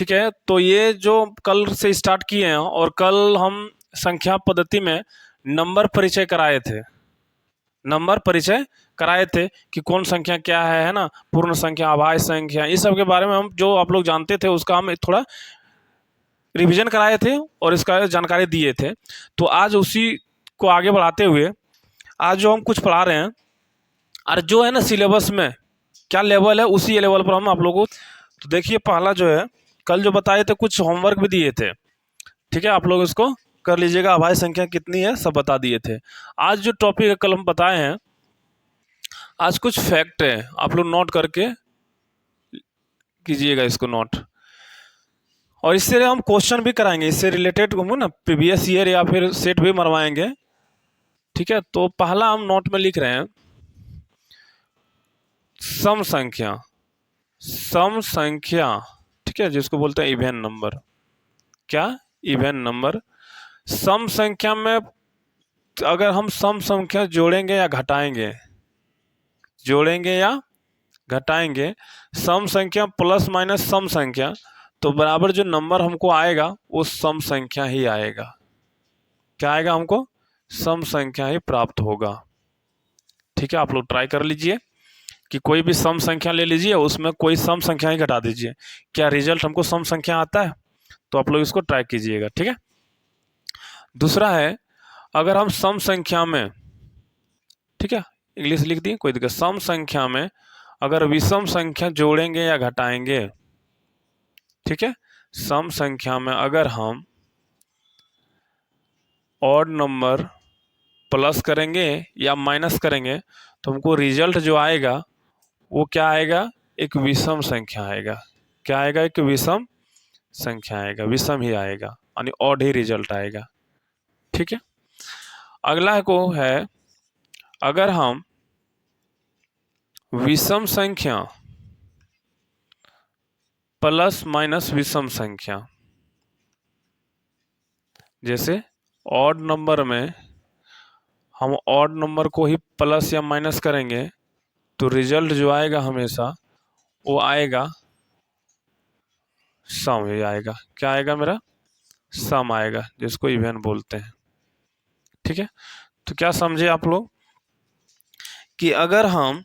ठीक है, तो ये जो कल से स्टार्ट किए हैं और कल हम संख्या पद्धति में नंबर परिचय कराए थे, नंबर परिचय कराए थे कि कौन संख्या क्या है ना, पूर्ण संख्या, अभाज्य संख्या, इस सब के बारे में हम जो आप लोग जानते थे उसका हम थोड़ा रिवीजन कराए थे और इसका जानकारी दिए थे। तो आज उसी को आगे बढ़ाते हुए आज जो हम कुछ पढ़ा रहे हैं और जो है ना सिलेबस में क्या लेवल है उसी लेवल पर हम आप लोगों को, तो देखिए पहला जो है कल जो बताए थे कुछ होमवर्क भी दिए थे, ठीक है, आप लोग इसको कर लीजिएगा। अभाज्य संख्या कितनी है सब बता दिए थे। आज जो टॉपिक कल हम बताए हैं, आज कुछ फैक्ट है, आप लोग नोट करके कीजिएगा इसको नोट, और इससे हम क्वेश्चन भी कराएंगे, इससे रिलेटेड ना प्रीवियस ईयर या फिर सेट भी मरवाएंगे, ठीक है। तो पहला हम नोट में लिख रहे हैं सम संख्या, सम संख्या, ठीक है, जिसको बोलते हैं इवन नंबर। क्या? Even number. सम संख्या में अगर हम सम संख्या जोड़ेंगे या घटाएंगे, जोड़ेंगे या घटाएंगे, सम संख्या प्लस माइनस सम संख्या, तो बराबर जो नंबर हमको आएगा वो सम संख्या ही आएगा। क्या आएगा हमको? सम संख्या ही प्राप्त होगा, ठीक है। आप लोग ट्राई कर लीजिए कि कोई भी सम संख्या ले लीजिए, उसमें कोई सम संख्या ही घटा दीजिए, क्या रिजल्ट हमको सम संख्या आता है? तो आप लोग इसको ट्राई कीजिएगा, ठीक है। दूसरा है, अगर हम सम संख्या में, ठीक है, इंग्लिश लिख दिए कोई दिक्कत, सम संख्या में अगर विषम संख्या जोड़ेंगे या घटाएंगे, ठीक है, सम संख्या में अगर हम ऑड नंबर प्लस करेंगे या माइनस करेंगे तो हमको रिजल्ट जो आएगा वो क्या आएगा? एक विषम संख्या आएगा। क्या आएगा? एक विषम संख्या आएगा, विषम ही आएगा, यानी ऑड ही रिजल्ट आएगा, ठीक है। अगला को है, अगर हम विषम संख्या प्लस माइनस विषम संख्या, जैसे ऑड नंबर में हम ऑड नंबर को ही प्लस या माइनस करेंगे तो रिजल्ट जो आएगा हमेशा वो आएगा सम ही आएगा। क्या आएगा मेरा? सम आएगा, जिसको इवन बोलते हैं, ठीक है। तो क्या समझे आप लोग कि अगर हम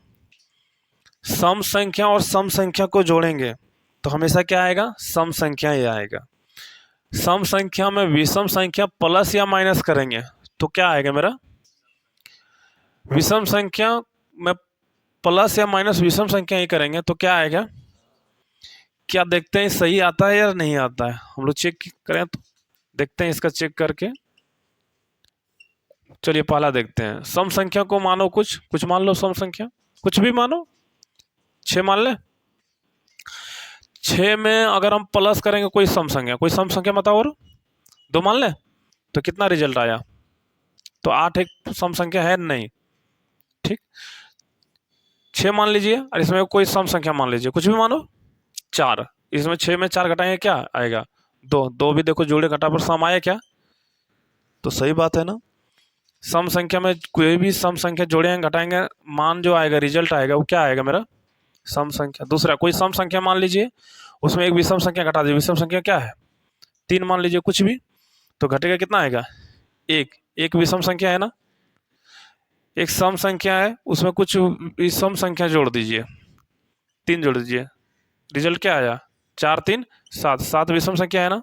सम संख्या और सम संख्या को जोड़ेंगे तो हमेशा क्या आएगा? सम संख्या ही आएगा। सम संख्या में विषम संख्या प्लस या माइनस करेंगे तो क्या आएगा मेरा? विषम संख्या में प्लस या माइनस विषम संख्या ही करेंगे तो क्या आएगा? क्या देखते हैं सही आता है या नहीं आता है? हम लोग चेक करें तो देखते हैं, इसका चेक करके। चलिए पहला देखते हैं, सम संख्या को मानो कुछ मान लो, सम संख्या कुछ भी मानो, 6 मान ले। 6 में अगर हम प्लस करेंगे कोई सम संख्या बताओ, और 2 मान ले तो कितना रिजल्ट आया? तो 8 एक सम संख्या है नहीं, ठीक। 6 मान लीजिए और इसमें कोई सम संख्या मान लीजिए, कुछ भी मानो, 4, इसमें 6 में 4 घटाएंगे क्या आएगा? 2 भी देखो जोड़े घटा पर सम आया क्या? तो सही बात है ना। सम संख्या में कोई भी सम संख्या जोड़ेंगे घटाएंगे, मान जो आएगा रिजल्ट आएगा वो क्या आएगा मेरा? सम संख्या। दूसरा, कोई सम संख्या मान लीजिए, उसमें एक विषम संख्या घटा दीजिए, विषम संख्या क्या है? 3 मान लीजिए, कुछ भी, तो घटेगा कितना आएगा? एक विषम संख्या है ना, एक सम संख्या है, उसमें कुछ विषम संख्या जोड़ दीजिए, 3 जोड़ दीजिए, रिजल्ट क्या आया? 4 3 7, 7 विषम संख्या है ना।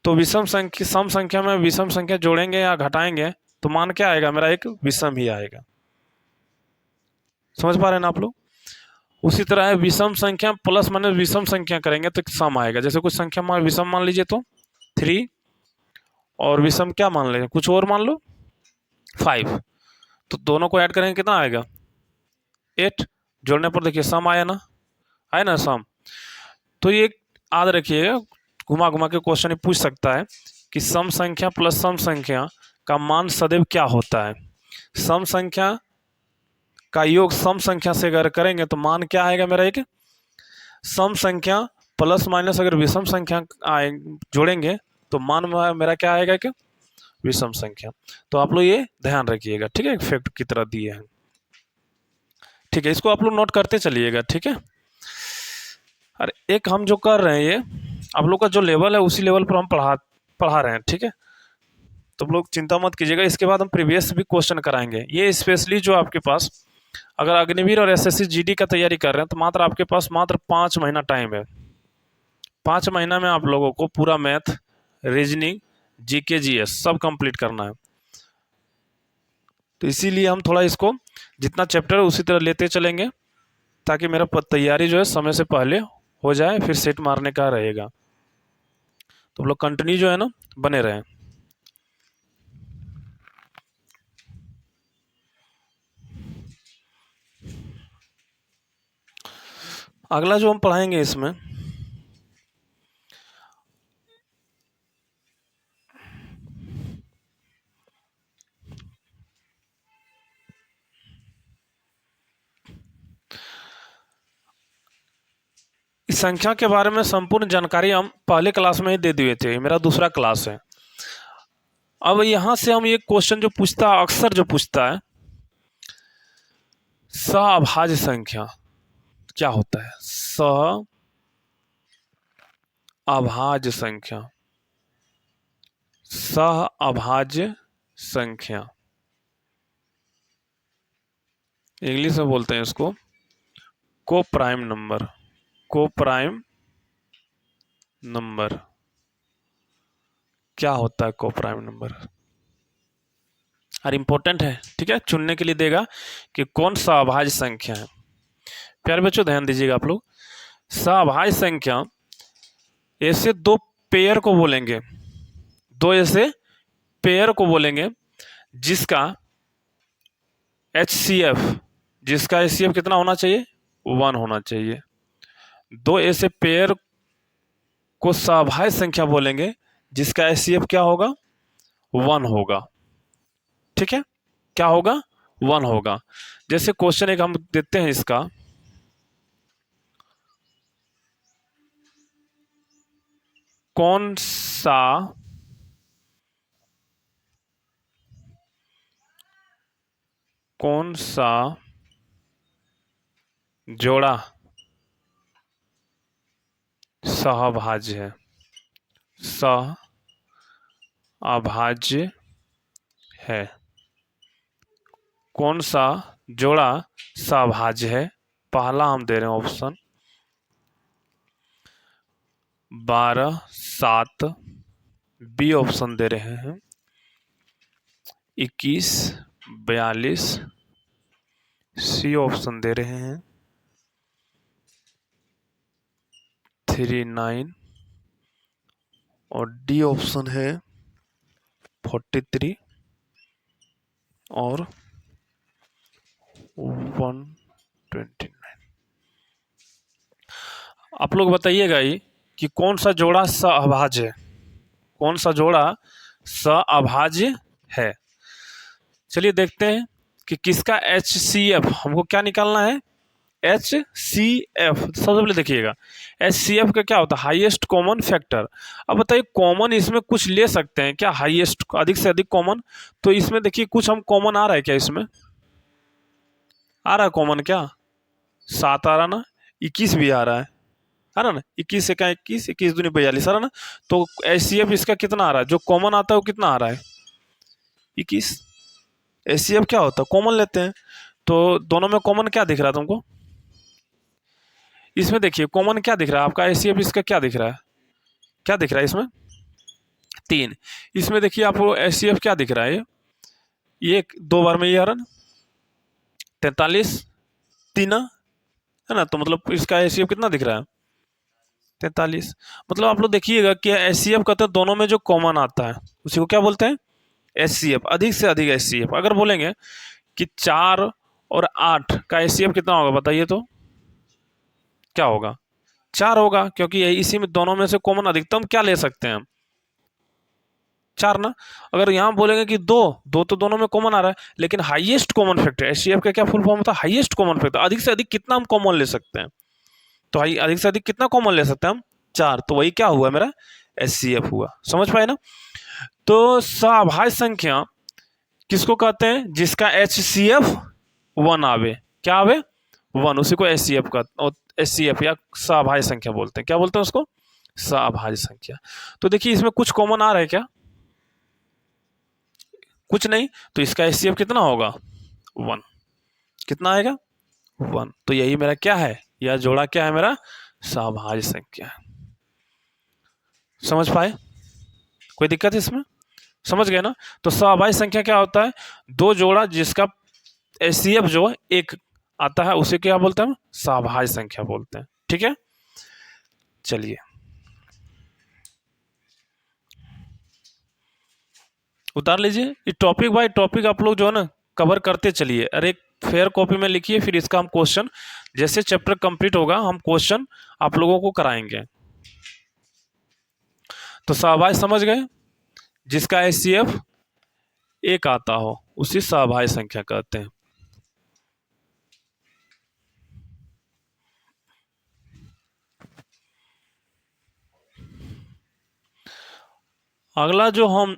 तो विषम संख्या, सम संख्या में विषम संख्या जोड़ेंगे या घटाएंगे तो मान क्या आएगा मेरा? एक विषम ही आएगा। समझ पा रहे हैं ना आप लोग? उसी तरह है, विषम संख्या प्लस माइनस विषम संख्या करेंगे तो सम आएगा। जैसे कुछ संख्या मान विषम मान लीजिए तो 3, और विषम क्या मान लेंगे, कुछ और मान लो 5, तो दोनों को ऐड करेंगे कितना आएगा? 8, जोड़ने पर देखिए सम आया ना, आया ना सम। तो ये याद रखिएगा, घुमा घुमा के क्वेश्चन पूछ सकता है कि सम संख्या प्लस सम संख्या का मान सदैव क्या होता है? सम संख्या का योग सम संख्या से अगर करेंगे तो मान क्या आएगा मेरा? एक सम संख्या प्लस माइनस अगर विषम संख्या जोड़ेंगे तो मान मेरा क्या आएगा? कि विषम संख्या। तो आप लोग ये ध्यान रखिएगा, ठीक है, एक फैक्ट की तरह दिए हैं, ठीक है। इसको आप लोग नोट करते चलिएगा, ठीक है। और एक हम जो कर रहे हैं ये आप लोग का जो लेवल है उसी लेवल पर हम पढ़ा रहे हैं, ठीक है। तो आप लोग चिंता मत कीजिएगा। इसके बाद हम प्रीवियस भी क्वेश्चन कराएंगे। ये स्पेशली जो आपके पास अगर अग्निवीर और एसएससी जीडी का तैयारी कर रहे हैं तो मात्र आपके पास मात्र 5 महीना टाइम है। 5 महीना में आप लोगों को पूरा मैथ, रीजनिंग, जीके, जीएस सब कंप्लीट करना है। तो इसीलिए हम थोड़ा इसको जितना चैप्टर है उसी तरह लेते चलेंगे ताकि मेरा तैयारी जो है समय से पहले हो जाए, फिर सेट मारने का रहेगा। तो हम लोग कंटिन्यू जो है ना बने रहें। अगला जो हम पढ़ाएंगे इसमें इस संख्या के बारे में संपूर्ण जानकारी हम पहले क्लास में ही दे दिए थे। मेरा दूसरा क्लास है। अब यहां से हम ये क्वेश्चन जो पूछता है, अक्सर जो पूछता है, सहअभाज्य संख्या क्या होता है? सहअभाज्य संख्या, सहअभाज्य संख्या इंग्लिश में बोलते हैं इसको को प्राइम नंबर। को प्राइम नंबर क्या होता है? को प्राइम नंबर और इम्पोर्टेंट है, ठीक है, चुनने के लिए देगा कि कौन सा अभाज्य संख्या है। प्यारे बच्चों ध्यान दीजिएगा आप लोग। सहअभाज्य संख्या ऐसे दो पेयर को बोलेंगे, दो ऐसे पेयर को बोलेंगे जिसका HCF कितना होना चाहिए? 1 होना चाहिए। दो ऐसे पेयर को सहअभाज्य संख्या बोलेंगे जिसका HCF क्या होगा? 1 होगा, ठीक है। क्या होगा? 1 होगा। जैसे क्वेश्चन एक हम देते हैं इसका, कौन सा जोड़ा सहअभाज्य है? सहअभाज्य है। कौन सा जोड़ा सहअभाज्य है? पहला हम दे रहे हैं ऑप्शन 12, 7, बी ऑप्शन दे रहे हैं 21, 42, सी ऑप्शन दे रहे हैं 39 और डी ऑप्शन है 43 और 129। आप लोग बताइएगा ही कि कौन सा जोड़ा सहअभाज्य है, कौन सा जोड़ा सहअभाज्य है। चलिए देखते हैं कि किसका HCF हमको क्या निकालना है। HCF सबसे पहले देखिएगा, HCF का क्या होता है? Highest common factor. अब बताइए कॉमन इसमें कुछ ले सकते हैं क्या? हाईएस्ट, अधिक से अधिक कॉमन। तो इसमें देखिए कुछ हम कॉमन आ रहा है क्या? इसमें आ रहा है कॉमन क्या? 7 आ रहा ना, 21 भी आ रहा है ना। 21 से क्या 21, 21 दूनी 42 आ रहा ना। तो HCF इसका कितना आ रहा है? जो कॉमन आता है वो कितना आ रहा है? 21। HCF क्या होता है? कॉमन लेते हैं। तो दोनों में कॉमन क्या दिख रहा है तुमको? इसमें देखिए कॉमन क्या दिख रहा है आपका? HCF इसका क्या दिख रहा है? क्या दिख रहा है इसमें? 3। इसमें देखिए आपको HCF क्या दिख रहा है? ये 2 बार में ये आ रहा ना, 43, 3 है ना। तो मतलब इसका HCF कितना दिख रहा है? 43। मतलब आप लोग देखिएगा कि HCF कहते हैं दोनों में जो कॉमन आता है उसी को क्या बोलते हैं? HCF। अधिक से अधिक HCF। अगर बोलेंगे कि 4 और 8 का HCF कितना होगा बताइए तो क्या होगा? 4 होगा, क्योंकि इसी में दोनों में से कॉमन अधिकतम क्या ले सकते हैं हम? 4 ना। अगर यहाँ बोलेंगे कि 2 तो दोनों में कॉमन आ रहा है, लेकिन हाईएस्ट कॉमन फैक्टर HCF का क्या फुल फॉर्म होता है? Highest common factor. अधिक से अधिक कितना हम कॉमन ले सकते हैं? तो अधिक से अधिक कितना कॉमन ले सकते हैं हम? 4। तो वही क्या हुआ मेरा? HCF हुआ। समझ पाए ना। तो सहअभाज्य संख्या किसको कहते हैं? जिसका HCF 1 आवे। क्या आवे? 1, उसी को HCF का HCF या सहअभाज्य संख्या बोलते हैं। क्या बोलते हैं उसको? सअभाज्य संख्या। तो देखिए इसमें कुछ कॉमन आ रहा है क्या? कुछ नहीं, तो इसका एचसीएफ कितना होगा? 1। कितना आएगा? 1। तो यही मेरा क्या है? यह जोड़ा क्या है मेरा? सअभाज्य संख्या है। समझ पाए? कोई दिक्कत है इसमें? समझ गए ना? तो सअभाज्य संख्या क्या होता है? दो जोड़ा जिसका एचसीएफ जो एक आता है उसे क्या बोलते हैं? सअभाज्य संख्या बोलते हैं। ठीक है, चलिए उतार लीजिए। ये टॉपिक बाय टॉपिक आप लोग जो है ना कवर करते चलिए। अरे एक फेयर कॉपी में लिखिए, फिर इसका हम क्वेश्चन जैसे चैप्टर कंप्लीट होगा हम क्वेश्चन आप लोगों को कराएंगे। तो सअभाज्य समझ गए, जिसका एचसीएफ एक आता हो उसी सअभाज्य संख्या कहते हैं। अगला जो हम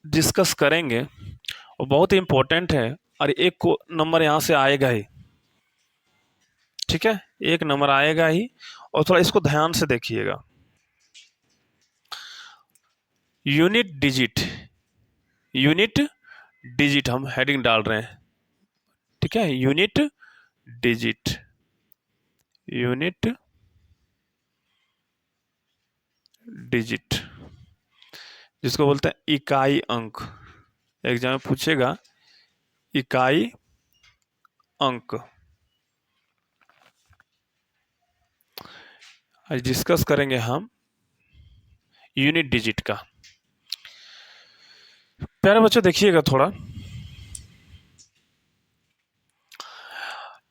डिस्कस करेंगे वो बहुत ही इंपॉर्टेंट है और एक को नंबर यहाँ से आएगा ही। ठीक है, एक नंबर आएगा ही, और थोड़ा इसको ध्यान से देखिएगा। यूनिट डिजिट, यूनिट डिजिट हम हेडिंग डाल रहे हैं। ठीक है, यूनिट डिजिट, यूनिट डिजिट जिसको बोलते हैं इकाई अंक। एग्जाम में पूछेगा इकाई अंक। आज डिस्कस करेंगे हम यूनिट डिजिट का। प्यारे बच्चों देखिएगा थोड़ा,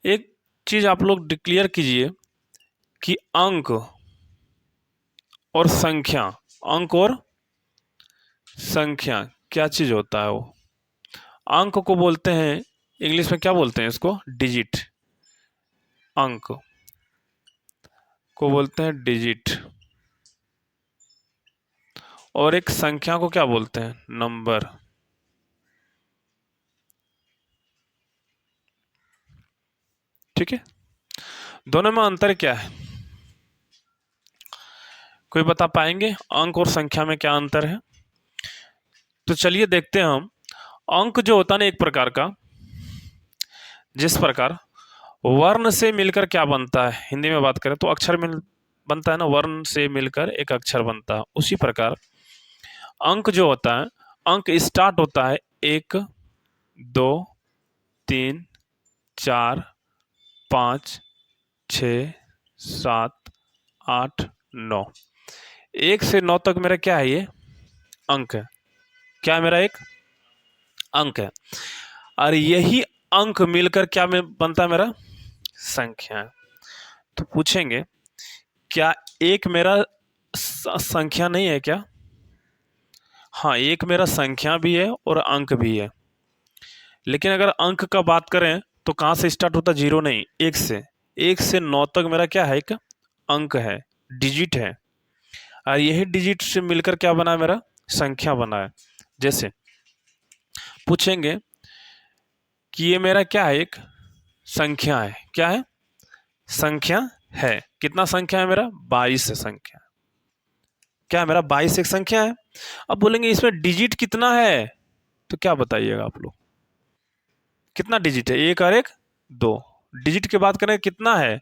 एक चीज आप लोग डिक्लेयर कीजिए कि अंक और संख्या, अंक और संख्या क्या चीज होता है? वो अंक को बोलते हैं इंग्लिश में क्या बोलते हैं? इसको डिजिट। अंक को बोलते हैं डिजिट, और एक संख्या को क्या बोलते हैं? नंबर। ठीक है, दोनों में अंतर क्या है? कोई बता पाएंगे अंक और संख्या में क्या अंतर है? तो चलिए देखते हैं हम। अंक जो होता है ना एक प्रकार का, जिस प्रकार वर्ण से मिलकर क्या बनता है, हिंदी में बात करें तो अक्षर मिल बनता है ना, वर्ण से मिलकर एक अक्षर बनता है, उसी प्रकार अंक जो होता है, अंक स्टार्ट होता है 1 2 3 4 5 6 7 8 9। 1 से 9 तक मेरा क्या है? ये अंक है। क्या है मेरा? एक अंक है। और यही अंक मिलकर क्या में बनता है? मेरा संख्या है। तो पूछेंगे क्या एक मेरा संख्या नहीं है क्या? हाँ, एक मेरा संख्या भी है और अंक भी है। लेकिन अगर अंक का बात करें तो कहाँ से स्टार्ट होता है? 0 नहीं, 1 से। 1 से 9 तक मेरा क्या है? एक अंक है, डिजिट है। और यही डिजिट से मिलकर क्या बना है? मेरा संख्या बना है। जैसे पूछेंगे कि ये मेरा क्या है? एक संख्या है। क्या है? संख्या है। कितना संख्या है मेरा? 22 है संख्या। क्या है मेरा? 22 एक संख्या है। अब बोलेंगे इसमें डिजिट कितना है, तो क्या बताइएगा आप लोग? कितना डिजिट है? 1 और 1 2। डिजिट की बात करें कितना है,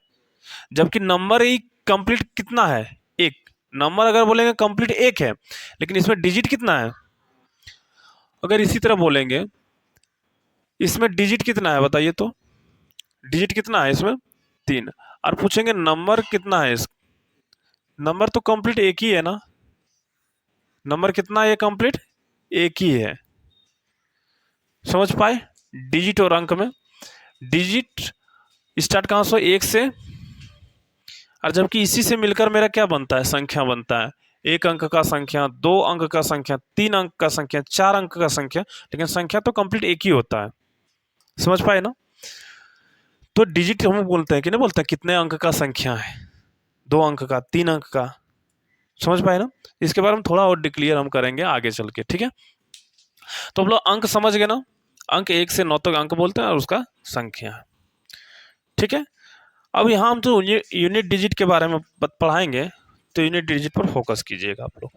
जबकि नंबर ही कंप्लीट कितना है? 1। नंबर अगर बोलेंगे कंप्लीट 1 है, लेकिन इसमें डिजिट कितना है? अगर इसी तरह बोलेंगे इसमें डिजिट कितना है बताइए तो? डिजिट कितना है इसमें? 3। और पूछेंगे नंबर कितना है? इस नंबर तो कंप्लीट 1 ही है ना। नंबर कितना है? कंप्लीट 1 ही है। समझ पाए? डिजिट और अंक में डिजिट स्टार्ट कहाँ से? 1 से। और जबकि इसी से मिलकर मेरा क्या बनता है? संख्या बनता है। 1 अंक का संख्या, 2 अंक का संख्या, 3 अंक का संख्या, 4 अंक का संख्या, लेकिन संख्या तो कंप्लीट 1 ही होता है। समझ पाए ना? तो डिजिट हम बोलते हैं कि नहीं बोलते हैं कितने अंक का संख्या है? 2 अंक का, 3 अंक का। समझ पाए ना? इसके बारे में थोड़ा और डिक्लेयर हम करेंगे आगे चल के। ठीक है, तो हम लोग अंक समझ गए ना। अंक 1 से 9 तक अंक बोलते हैं और उसका संख्या है। ठीक है, अब यहाँ हम जो यूनिट डिजिट के बारे में पढ़ाएंगे तो यूनिट डिजिट पर फोकस कीजिएगा आप लोग।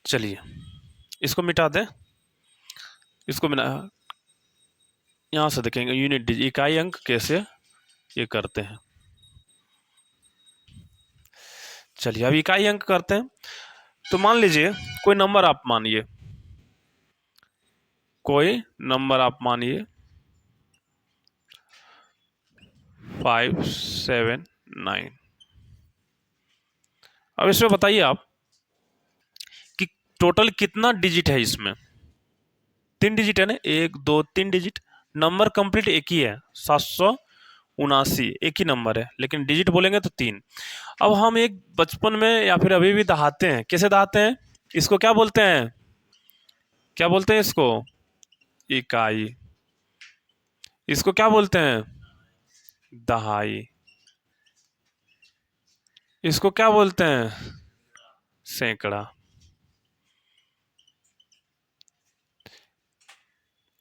चलिए इसको मिटा दें, इसको मिटा, यहां से देखेंगे यूनिट डिजिट इकाई अंक कैसे ये करते हैं। चलिए अब इकाई अंक करते हैं। तो मान लीजिए कोई नंबर आप मानिए, कोई नंबर आप मानिए 579। अब इसमें बताइए आप कि टोटल कितना डिजिट है इसमें। 3 डिजिट है ना, 1 2 3 डिजिट। नंबर कंप्लीट एक ही है 779, एक ही नंबर है, लेकिन डिजिट बोलेंगे तो 3। अब हम एक बचपन में या फिर अभी भी दहाते हैं, कैसे दहाते हैं, इसको क्या बोलते हैं, क्या बोलते हैं इसको, इकाई। इसको क्या बोलते हैं, दहाई। इसको क्या बोलते हैं, सैकड़ा।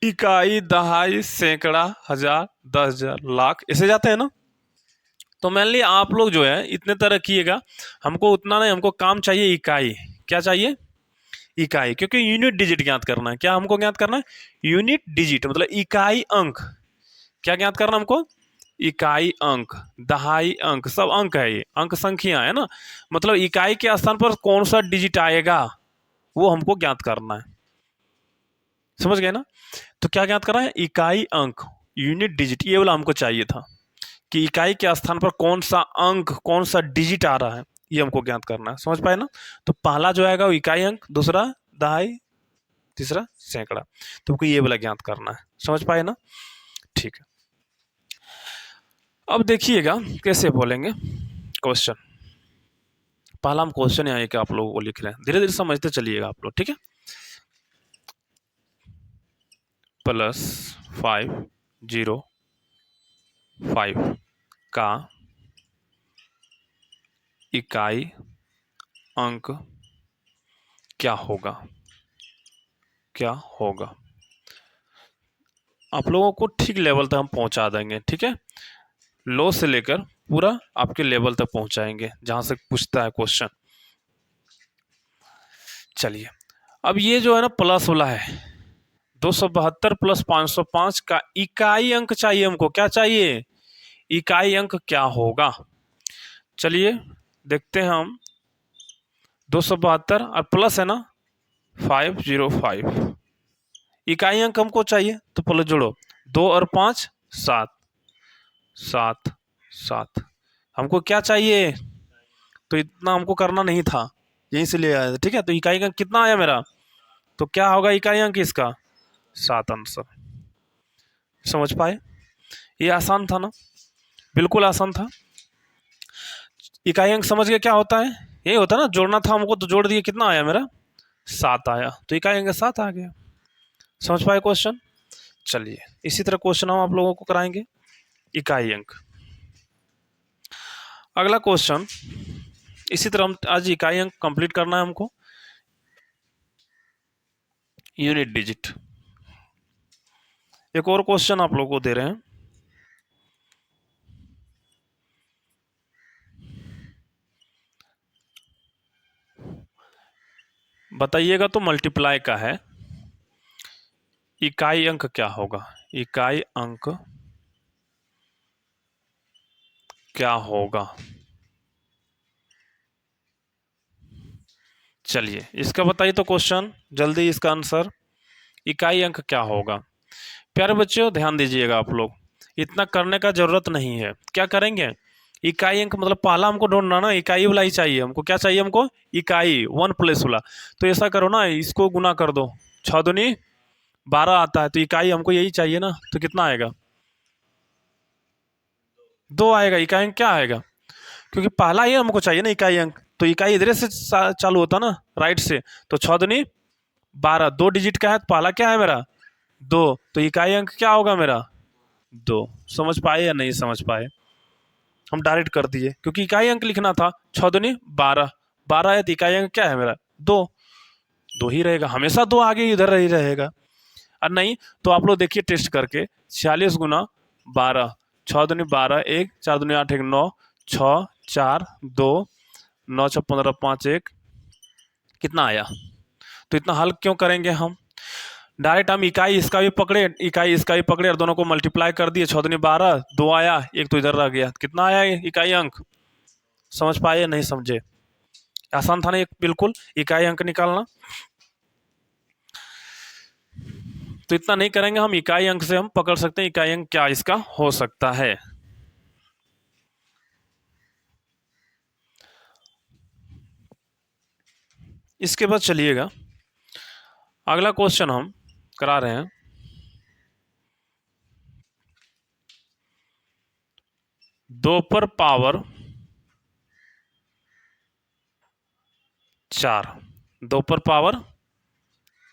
इकाई, दहाई, सैकड़ा, हजार, 10,000, लाख, ऐसे जाते हैं ना। तो मान ली आप लोग जो है इतने तरह किएगा, हमको उतना नहीं, हमको काम चाहिए इकाई। क्या चाहिए, इकाई, क्योंकि यूनिट डिजिट ज्ञात करना है। क्या हमको ज्ञात करना है, यूनिट डिजिट मतलब इकाई अंक। क्या ज्ञात करना हमको, इकाई अंक, दहाई अंक, सब अंक है, ये अंक संख्या है ना, मतलब इकाई के स्थान पर कौन सा डिजिट आएगा वो हमको ज्ञात करना है। समझ गए ना। तो क्या ज्ञात करना है, इकाई अंक, यूनिट डिजिट, ये वाला हमको चाहिए था कि इकाई के स्थान पर कौन सा अंक, कौन सा डिजिट आ रहा है, ये हमको ज्ञात करना है। समझ पाए ना। तो पहला जो आएगा वो इकाई अंक, दूसरा दहाई, तीसरा सैकड़ा। तो हमको ये वाला ज्ञात करना है। समझ पाए ना, ठीक है। अब देखिएगा कैसे बोलेंगे क्वेश्चन। पहला हम क्वेश्चन यहाँ एक आप लोगों को लिख रहे हैं, धीरे धीरे समझते चलिएगा आप लोग, ठीक है। +505 का इकाई अंक क्या होगा, क्या होगा। आप लोगों को ठीक लेवल तक हम पहुंचा देंगे, ठीक है। लो से लेकर पूरा आपके लेवल तक पहुंचाएंगे जहां से पूछता है क्वेश्चन। चलिए अब ये जो है ना प्लस वाला है, 272 + 505 का इकाई अंक चाहिए हमको। क्या चाहिए, इकाई अंक क्या होगा। चलिए देखते हैं हम, 272 और प्लस है ना 505, इकाई अंक हमको चाहिए, तो प्लस जोड़ो, 2 और 5 7, 7 7। हमको क्या चाहिए, तो इतना हमको करना नहीं था, यहीं से ले आया था, ठीक है। तो इकाई अंक कितना आया मेरा, तो क्या होगा इकाई अंक इसका, 7 आंसर। समझ पाए, ये आसान था ना, बिल्कुल आसान था। इकाई अंक समझ गए क्या होता है, यही होता है ना, जोड़ना था हमको तो जोड़ दिए, कितना आया मेरा, 7 आया, तो इकाई अंक 7 आ गया। समझ पाए क्वेश्चन। चलिए इसी तरह क्वेश्चन हम आप लोगों को कराएंगे इकाई अंक। अगला क्वेश्चन इसी तरह हम आज इकाई अंक कंप्लीट करना है हमको, यूनिट डिजिट। एक और क्वेश्चन आप लोगों को दे रहे हैं, बताइएगा तो मल्टीप्लाई का है, इकाई अंक क्या होगा, इकाई अंक क्या होगा। चलिए इसका बताइए तो क्वेश्चन जल्दी, इसका आंसर इकाई अंक क्या होगा। प्यारे बच्चों ध्यान दीजिएगा आप लोग, इतना करने का जरूरत नहीं है। क्या करेंगे, इकाई अंक मतलब पहला हमको ढूंढना ना, इकाई वाला ही चाहिए हमको। क्या चाहिए हमको, इकाई, 1 प्लस वाला। तो ऐसा करो ना, इसको गुना कर दो, 6 दूनी 12 आता है, तो इकाई हमको यही चाहिए ना, तो कितना आएगा, 2 आएगा। इकाई अंक क्या आएगा, क्योंकि पहला ही हमको चाहिए ना इकाई अंक, तो इकाई इधर से चालू होता ना, राइट से। तो 6 दूनी 12, 2 डिजिट का है, तो पहला क्या है मेरा, 2, तो इकाई अंक क्या होगा मेरा, 2। समझ पाए या नहीं समझ पाए, हम डायरेक्ट कर दिए, क्योंकि इकाई अंक लिखना था। 6 दूनी 12, 12 है, तो इकाई अंक क्या है मेरा, 2। 2 ही रहेगा, हमेशा 2 आगे इधर ही रहेगा। और नहीं तो आप लोग देखिए टेस्ट करके, 46 गुना 12, 6 दूनी 12, 1 4 दूनी 8, 1 9, 6 4 2 9 6 15 5 1, कितना आया? तो इतना हल क्यों करेंगे हम? डायरेक्ट हम इकाई इसका भी पकड़े, इकाई इसका भी पकड़े और दोनों को मल्टीप्लाई कर दिए, 6 दूनी 12, 2 आया, 1 तो इधर रह गया, कितना आया इकाई अंक? समझ पाए नहीं समझे? आसान था ना, एक बिल्कुल इकाई अंक निकालना। तो इतना नहीं करेंगे हम, इकाई अंक से हम पकड़ सकते हैं इकाई अंक क्या इसका हो सकता है। इसके बाद चलिएगा अगला क्वेश्चन हम करा रहे हैं। 2 पर पावर 4, 2 पर पावर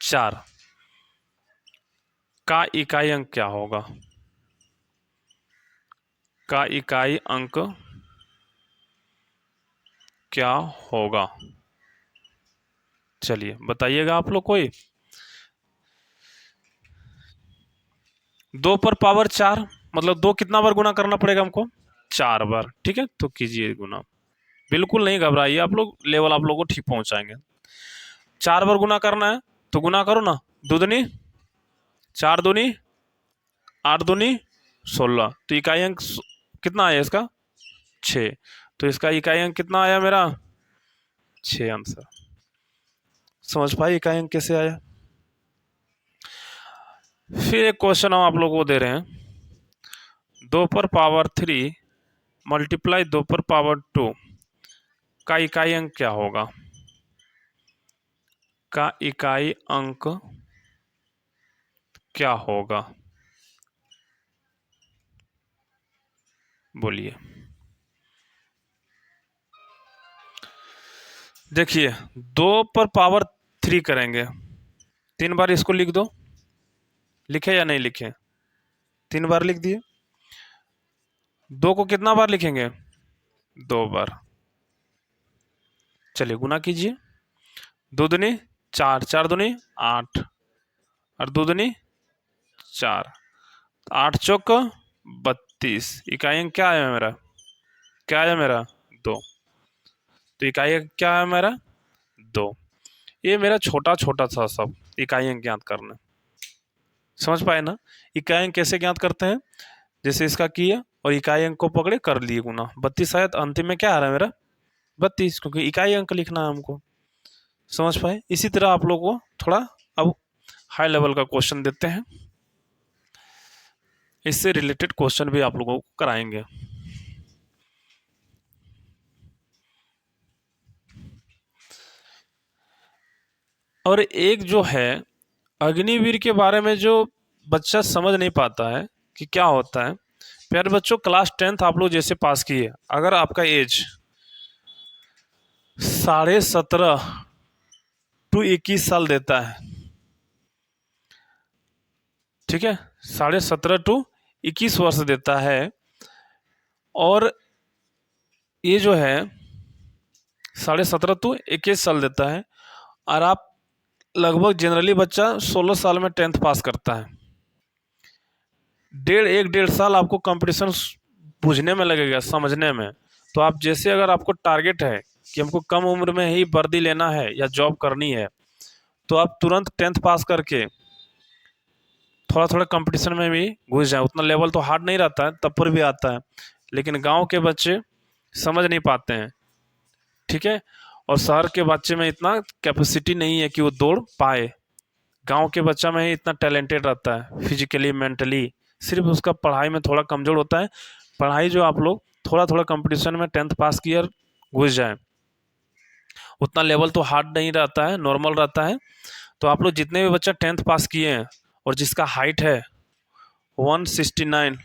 4 का इकाई अंक क्या होगा? का इकाई अंक क्या होगा? चलिए बताइएगा आप लोग कोई। 2 पर पावर 4 मतलब 2 कितना बार गुना करना पड़ेगा हमको? 4 बार, ठीक है। तो कीजिए गुना, बिल्कुल नहीं घबराइए आप लोग, लेवल आप लोग को ठीक पहुंचाएंगे। 4 बार गुना करना है तो गुना करो ना, 2 दूनी 4 दूनी 8 दूनी 16, तो इकाई अंक कितना आया इसका? 6। तो इसका इकाई अंक कितना आया मेरा? 6 आंसर। समझ पाए इकाई अंक कैसे आया? फिर एक क्वेश्चन हम आप लोगों को दे रहे हैं, 2 पर पावर 3 मल्टीप्लाई 2 पर पावर 2 का इकाई अंक क्या होगा? का इकाई अंक क्या होगा? बोलिए। देखिए 2 पर पावर 3 करेंगे, 3 बार इसको लिख दो, लिखे या नहीं लिखे? 3 बार लिख दिए। 2 को कितना बार लिखेंगे? 2 बार। चलिए गुना कीजिए, 2 दूनी 4, 4 दूनी 8 और 2 दूनी 4, 8 चौक 32, इकाई अंक क्या आया मेरा? क्या आया मेरा? 2। तो इकाई अंक क्या है मेरा? 2। ये मेरा छोटा छोटा सा सब इकाई अंक ज्ञात करना। समझ पाए ना? इकाई अंक कैसे ज्ञात करते हैं? जैसे इसका किया और इकाई अंक को पकड़े कर लिए गुना, 32 आया तो अंतिम में क्या आ रहा है मेरा? 32, क्योंकि इकाई अंक लिखना है हमको। समझ पाए? इसी तरह आप लोग को थोड़ा अब हाई लेवल का क्वेश्चन देते हैं, इससे रिलेटेड क्वेश्चन भी आप लोगों को कराएंगे। और एक जो है अग्निवीर के बारे में जो बच्चा समझ नहीं पाता है कि क्या होता है। प्यारे बच्चों, क्लास 10th आप लोग जैसे पास किए, अगर आपका एज 17.5 टू 21 साल देता है, ठीक है, 17.5 टू 21 वर्ष देता है, और ये जो है 17.5 टू 21 साल देता है, और आप लगभग जनरली बच्चा 16 साल में 10th पास करता है, 1.5 साल आपको कंपटीशन बुझने में लगेगा, समझने में। तो आप जैसे अगर आपको टारगेट है कि हमको कम उम्र में ही वर्दी लेना है या जॉब करनी है, तो आप तुरंत 10th पास करके थोड़ा थोड़ा कंपटीशन में भी घुस जाए। उतना लेवल तो हार्ड नहीं रहता है, तब पर भी आता है, लेकिन गांव के बच्चे समझ नहीं पाते हैं, ठीक है। और शहर के बच्चे में इतना कैपेसिटी नहीं है कि वो दौड़ पाए। गांव के बच्चा में ही इतना टैलेंटेड रहता है फिजिकली मेंटली, सिर्फ उसका पढ़ाई में थोड़ा कमज़ोर होता है। पढ़ाई जो आप लोग थोड़ा थोड़ा कंपटीशन में 10th पास किया घुस जाए, उतना लेवल तो हार्ड नहीं रहता है, नॉर्मल रहता है। तो आप लोग जितने भी बच्चा 10th पास किए हैं और जिसका हाइट है 169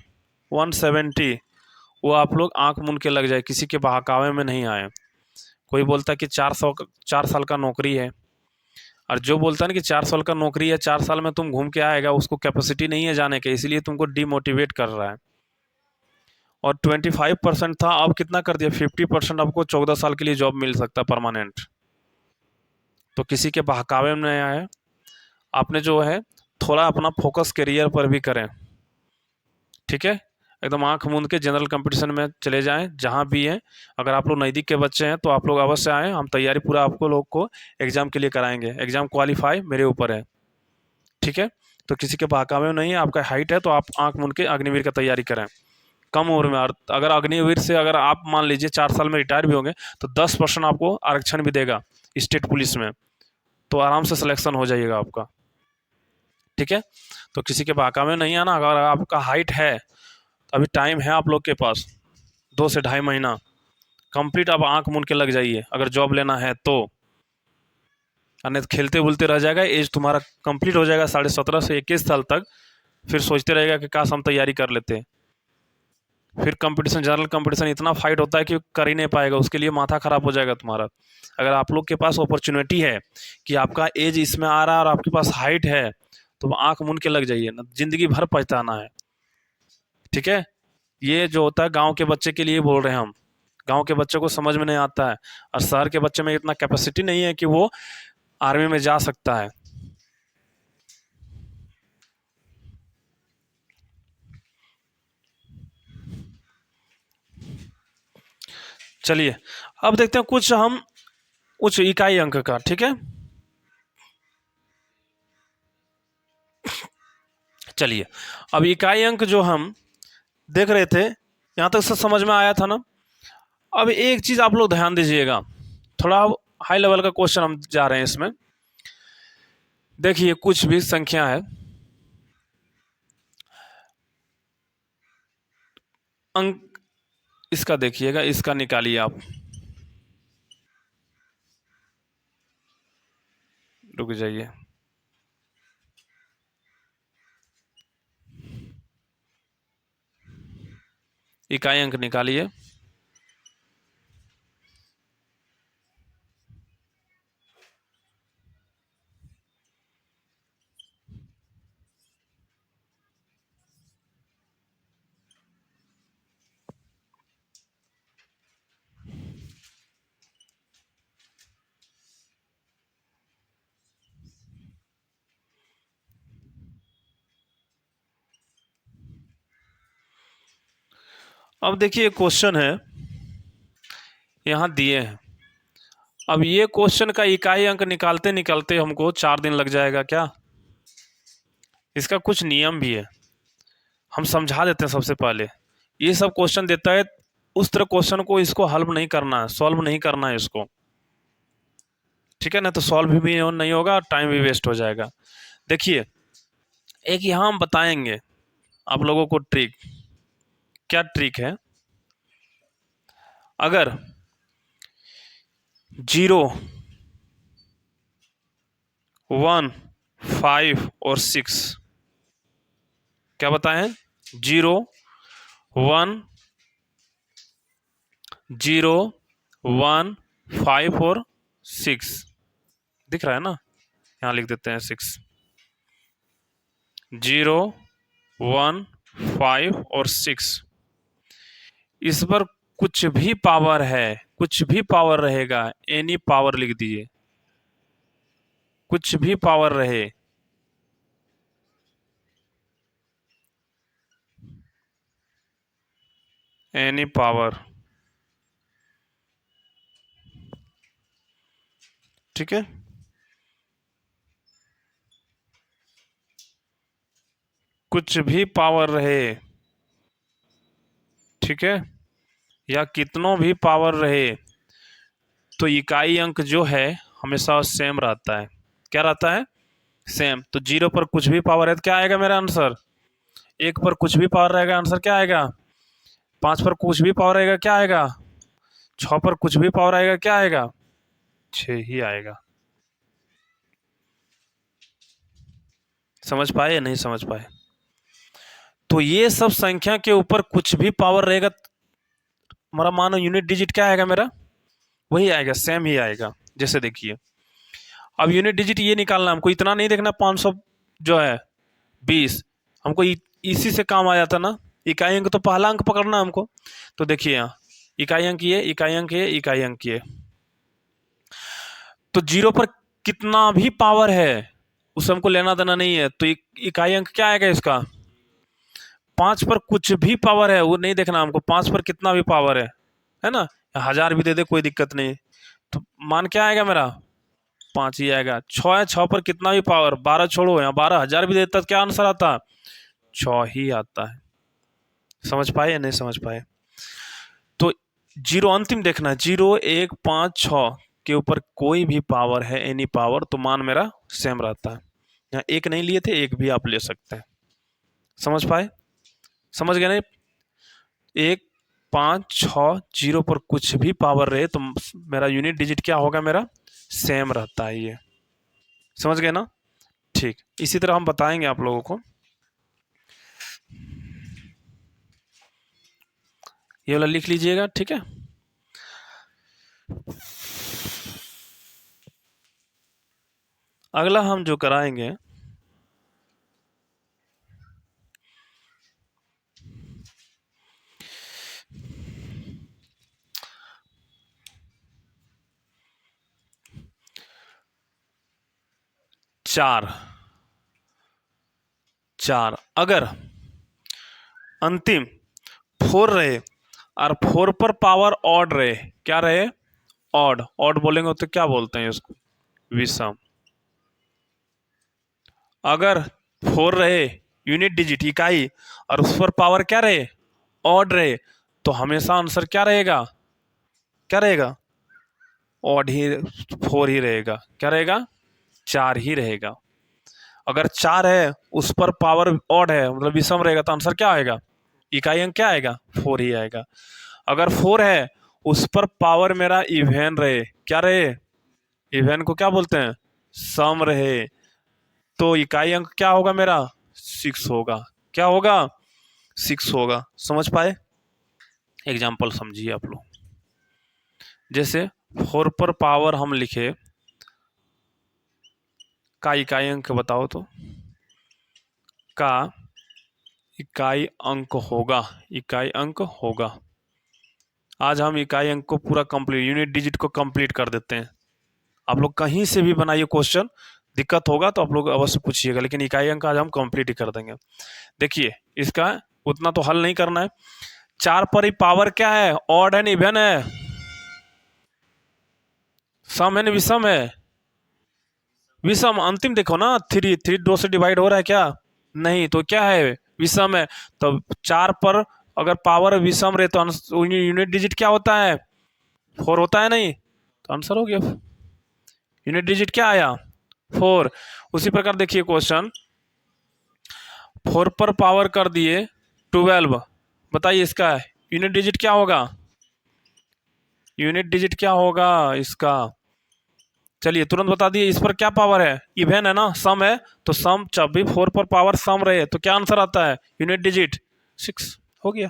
170, वो आप लोग आंख मूंद के लग जाए, किसी के बहकावे में नहीं आए। कोई बोलता है कि 4 साल का नौकरी है, और जो बोलता है ना कि 4 साल का नौकरी है, 4 साल में तुम घूम के आएगा, उसको कैपेसिटी नहीं है जाने के, इसलिए तुमको डिमोटिवेट कर रहा है। और 25% था, अब कितना कर दिया? 50% आपको 14 साल के लिए जॉब मिल सकता है परमानेंट। तो किसी के बहकावे में नहीं आए, आपने जो है थोड़ा अपना फोकस करियर पर भी करें। ठीक है, एकदम आंख मूंद के जनरल कंपटीशन में चले जाएं जहां भी हैं। अगर आप लोग नज़दीक के बच्चे हैं तो आप लोग अवश्य आएँ, हम तैयारी पूरा आपको लोग को एग्ज़ाम के लिए कराएंगे। एग्ज़ाम क्वालिफाई मेरे ऊपर है। ठीक है, तो किसी के बहकावे में नहीं है, आपका हाइट है तो आप आंख मूंद के अग्निवीर का तैयारी करें कम उम्र में। और अगर अग्निवीर से अगर आप मान लीजिए 4 साल में रिटायर भी होंगे तो 10% आपको आरक्षण भी देगा स्टेट पुलिस में, तो आराम से सिलेक्शन हो जाइएगा आपका। ठीक है, तो किसी के बहकावे में नहीं आना। अगर आपका हाइट है तो अभी टाइम है आप लोग के पास, 2 से ढाई महीना कंप्लीट आप आंख मूंद के लग जाइए अगर जॉब लेना है तो। अन्यथा खेलते बुलते रह जाएगा, एज तुम्हारा कंप्लीट हो जाएगा 17.5 से 21 साल तक, फिर सोचते रहेगा कि काश हम तैयारी कर लेते। फिर कंपटीशन, जनरल कंपटीशन इतना फाइट होता है कि कर ही नहीं पाएगा, उसके लिए माथा खराब हो जाएगा तुम्हारा। अगर आप लोग के पास अपॉर्चुनिटी है कि आपका एज इसमें आ रहा है और आपके पास हाइट है तो आंख मूंद के लग जाइए ना, जिंदगी भर पछताना है। ठीक है, ये जो होता है गांव के बच्चे के लिए बोल रहे हैं हम। गांव के बच्चे को समझ में नहीं आता है, और शहर के बच्चे में इतना कैपेसिटी नहीं है कि वो आर्मी में जा सकता है। चलिए अब देखते हैं कुछ हम उच्च इकाई अंक का। ठीक है, चलिए अब इकाई अंक जो हम देख रहे थे यहाँ तक सब समझ में आया था ना। अब एक चीज आप लोग ध्यान दीजिएगा, थोड़ा हाई लेवल का क्वेश्चन हम जा रहे हैं इसमें। देखिए कुछ भी संख्या है, अंक इसका देखिएगा, इसका निकालिए आप। रुक जाइए, इकाई अंक निकालिए। अब देखिए क्वेश्चन है यहाँ दिए हैं। अब ये क्वेश्चन का इकाई अंक निकालते निकालते हमको 4 दिन लग जाएगा क्या। इसका कुछ नियम भी है, हम समझा देते हैं। सबसे पहले ये सब क्वेश्चन देता है, उस तरह क्वेश्चन को इसको हल नहीं करना है, सॉल्व नहीं करना है इसको। ठीक है ना, तो सॉल्व भी नहीं होगा, टाइम भी वेस्ट हो जाएगा। देखिए एक यहाँ हम बताएंगे आप लोगों को ट्रिक। क्या ट्रिक है, अगर 0, 1, 5 और 6, क्या बताएं, 0, 1, 0, 1, 5 और 6 दिख रहा है ना, यहाँ लिख देते हैं 6। 0, 1, 5 और 6, इस पर कुछ भी पावर है, कुछ भी पावर रहेगा, एनी पावर लिख दिए, कुछ भी पावर रहे, एनी पावर। ठीक है, कुछ भी पावर रहे, ठीक है, या कितनों भी पावर रहे, तो इकाई अंक जो है हमेशा सेम रहता है। क्या रहता है, सेम। तो 0 पर कुछ भी पावर है तो क्या आएगा मेरा आंसर, 1 पर कुछ भी पावर रहेगा आंसर क्या आएगा, 5 पर कुछ भी पावर रहेगा क्या आएगा, 6 पर कुछ भी पावर आएगा क्या आएगा, 6 ही आएगा। समझ पाए या नहीं समझ पाए। तो ये सब संख्या के ऊपर कुछ भी पावर रहेगा, हमारा मानो यूनिट डिजिट क्या आएगा मेरा, वही आएगा, सेम ही आएगा। जैसे देखिए अब यूनिट डिजिट ये निकालना, हमको इतना नहीं देखना 500 जो है 20, हमको इसी से काम आ जाता ना। इकाई अंक तो पहला अंक पकड़ना हमको। तो देखिए यहाँ इकाई अंक ये, इकाई अंक ये, इकाई अंक ये। तो 0 पर कितना भी पावर है उससे हमको लेना देना नहीं है। तो इकाई अंक क्या आएगा इसका? 5 पर कुछ भी पावर है वो नहीं देखना हमको, 5 पर कितना भी पावर है ना, 1000 भी दे दे कोई दिक्कत नहीं। तो मान क्या आएगा मेरा? 5 ही आएगा। 6 है, 6 पर कितना भी पावर, 12 छोड़ो, यहाँ 12,000 भी देता तो क्या आंसर आता? 6 ही आता है। समझ पाए या नहीं समझ पाए? तो जीरो अंतिम देखना, 0, 1, 5, 6 के ऊपर कोई भी पावर है, एनी पावर, तो मान मेरा सेम रहता है। यहाँ एक नहीं लिए थे, एक भी आप ले सकते हैं। समझ पाए? समझ गए नहीं? 1, 5, 6, 0 पर कुछ भी पावर रहे तो मेरा यूनिट डिजिट क्या होगा? मेरा सेम रहता है ये। समझ गए ना? ठीक, इसी तरह हम बताएंगे आप लोगों को। ये वाला लिख लीजिएगा, ठीक है। अगला हम जो कराएंगे चार अगर अंतिम 4 रहे और 4 पर पावर ऑड रहे, क्या रहे? ऑड। ऑड बोलेंगे तो क्या बोलते हैं इसको? विषम। अगर 4 रहे यूनिट डिजिट इकाई और उस पर पावर क्या रहे? ऑड रहे, तो हमेशा आंसर क्या रहेगा? क्या रहेगा? ऑड ही, 4 ही रहेगा। क्या रहेगा? 4 ही रहेगा। अगर 4 है उस पर पावर ऑड है मतलब विषम रहेगा, तो आंसर क्या आएगा? इकाई अंक क्या आएगा? 4 ही आएगा। अगर 4 है उस पर पावर मेरा इवेन रहे, क्या रहे? इवेन को क्या बोलते हैं? सम रहे, तो इकाई अंक क्या होगा मेरा? 6 होगा। क्या होगा? 6 होगा। समझ पाए? एग्जाम्पल समझिए आप लोग। जैसे 4 पर पावर हम लिखे, का इकाई अंक बताओ तो? का इकाई अंक होगा, इकाई अंक होगा। आज हम इकाई अंक को पूरा कंप्लीट, यूनिट डिजिट को कंप्लीट कर देते हैं। आप लोग कहीं से भी बनाइए क्वेश्चन, दिक्कत होगा तो आप लोग अवश्य पूछिएगा, लेकिन इकाई अंक आज हम कंप्लीट ही कर देंगे। देखिए इसका उतना तो हल नहीं करना है। 4 पर ही पावर क्या है? ऑड है, इवन है, सम है, विषम है? विषम। अंतिम देखो ना, 3 2 से डिवाइड हो रहा है क्या? नहीं, तो क्या है? विषम है। तो 4 पर अगर पावर विषम रहे तो यूनिट डिजिट क्या होता है? 4 होता है नहीं, तो आंसर हो गया। यूनिट डिजिट क्या आया? 4। उसी प्रकार देखिए क्वेश्चन, 4 पर पावर कर दिए 12, बताइए इसका यूनिट डिजिट क्या होगा? यूनिट डिजिट क्या होगा इसका? चलिए तुरंत बता दिए। इस पर क्या पावर है? इवन है ना, सम है, तो सम जब भी 4 पर पावर सम रहे तो क्या आंसर आता है? यूनिट डिजिट 6 हो गया।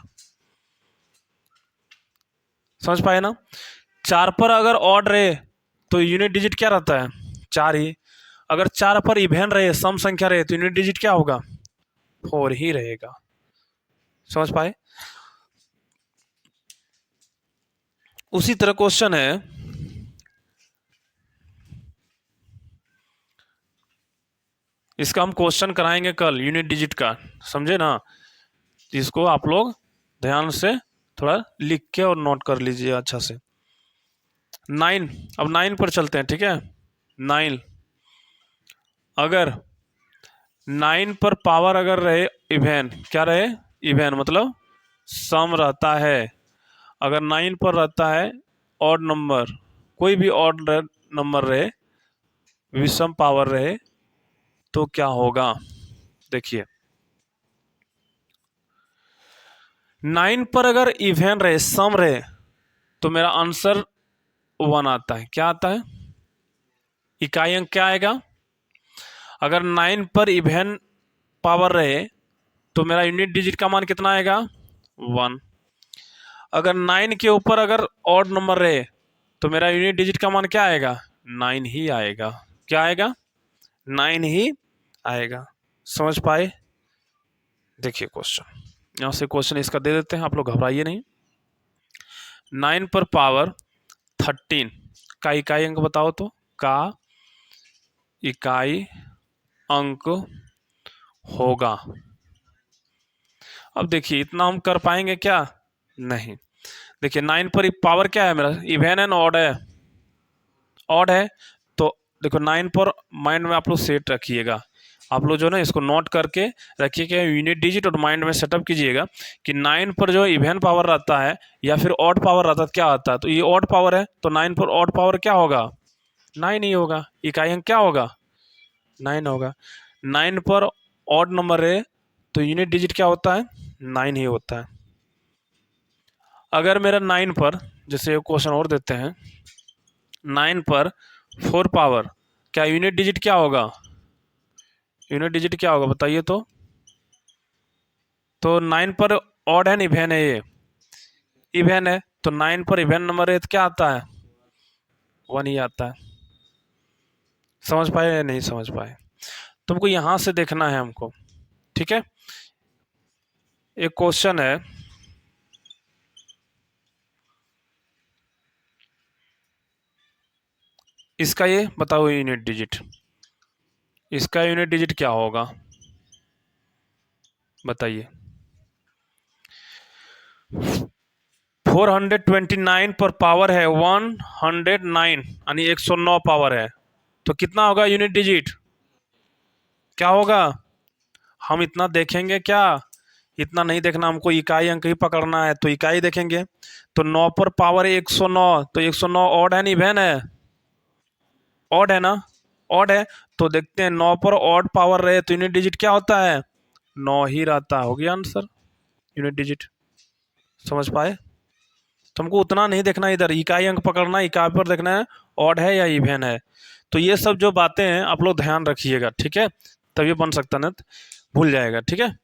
समझ पाए ना? 4 पर अगर ऑड रहे तो यूनिट डिजिट क्या रहता है? 4 ही। अगर 4 पर इवन रहे, सम संख्या रहे, तो यूनिट डिजिट क्या होगा? 4 ही रहेगा। समझ पाए? उसी तरह क्वेश्चन है, इसका हम क्वेश्चन कराएंगे कल, यूनिट डिजिट का, समझे ना? इसको आप लोग ध्यान से थोड़ा लिख के और नोट कर लीजिए अच्छा से। 9, अब 9 पर चलते हैं, ठीक है। 9, अगर 9 पर पावर अगर रहे इवन, क्या रहे? इवन मतलब सम रहता है। अगर 9 पर रहता है ऑड नंबर, कोई भी ऑड नंबर रहे, विषम पावर रहे, तो क्या होगा? देखिए 9 पर अगर इवन रहे, सम रहे, तो मेरा आंसर 1 आता है। क्या आता है? इकाई अंक क्या आएगा? अगर 9 पर इवन पावर रहे तो मेरा यूनिट डिजिट का मान कितना आएगा? 1। अगर 9 के ऊपर अगर ऑड नंबर रहे तो मेरा यूनिट डिजिट का मान क्या आएगा? 9 ही आएगा। क्या आएगा? 9 ही आएगा। समझ पाए? देखिए क्वेश्चन, यहां से क्वेश्चन इसका दे देते हैं, आप लोग घबराइए नहीं। 9 पर पावर 13 का इकाई अंक बताओ तो? का इकाई अंक होगा। अब देखिए इतना हम कर पाएंगे क्या? नहीं। देखिए 9 पर पावर क्या है मेरा? इवन एंड ऑड है। ऑड है तो देखो 9 पर माइंड में आप लोग सेट रखिएगा। आप लोग जो है ना इसको नोट करके रखिएगा यूनिट डिजिट, और माइंड में सेटअप कीजिएगा कि 9 पर जो इवन पावर रहता है या फिर ऑड पावर रहता है क्या आता है। तो ये ऑड पावर है तो 9 पर ऑड पावर क्या होगा? 9 ही होगा। इकाई अंक क्या होगा? 9 होगा। 9 पर ऑड नंबर है तो यूनिट डिजिट क्या होता है? 9 ही होता है। अगर मेरा 9 पर, जैसे क्वेश्चन और देते हैं, 9 पर 4 पावर, क्या यूनिट डिजिट क्या होगा? यूनिट डिजिट क्या होगा बताइए तो 9 पर ऑड है ना इवेन है? ये इवेन है तो 9 पर इवेन नंबर है तो क्या आता है? 1 ही आता है। समझ पाए या नहीं समझ पाए? तुमको यहां से देखना है हमको, ठीक है। एक क्वेश्चन है, इसका ये बताओ यूनिट डिजिट, इसका यूनिट डिजिट क्या होगा बताइए। 429 पर पावर है 109, यानी 109 पावर है तो कितना होगा यूनिट डिजिट? क्या होगा? हम इतना देखेंगे क्या? इतना नहीं देखना, हमको इकाई अंक ही पकड़ना है तो इकाई देखेंगे। तो 9 पर पावर 109 तो 109 ऑड है नहीं इवेन है? ऑड है ना? ऑड है तो देखते हैं 9 पर ऑड पावर रहे तो यूनिट डिजिट क्या होता है? 9 ही रहता। हो गया आंसर यूनिट डिजिट। समझ पाए? तुमको उतना नहीं देखना, इधर इकाई अंक पकड़ना, इकाई पर देखना है ऑड है या इवन है। तो ये सब जो बातें हैं आप लोग ध्यान रखिएगा, ठीक है, तभी बन सकता, ना तो भूल जाएगा, ठीक है।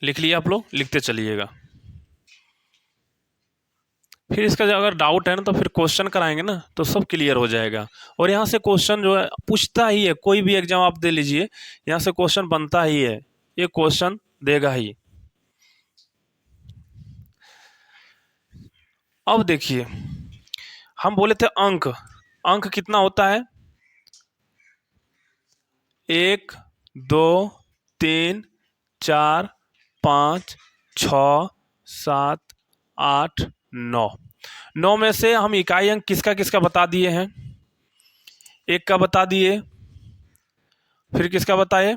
लिख लिया आप लोग? लिखते चलिएगा। फिर इसका जो अगर डाउट है ना तो फिर क्वेश्चन कराएंगे ना तो सब क्लियर हो जाएगा। और यहाँ से क्वेश्चन जो है पूछता ही है, कोई भी एग्जाम आप दे लीजिए यहाँ से क्वेश्चन बनता ही है, ये क्वेश्चन देगा ही। अब देखिए हम बोले थे अंक, अंक कितना होता है? 1 2 3 4 5 6 7 8 9। 9 में से हम इकाई अंक किसका किसका बता दिए हैं? 1 का बता दिए, फिर किसका बताए?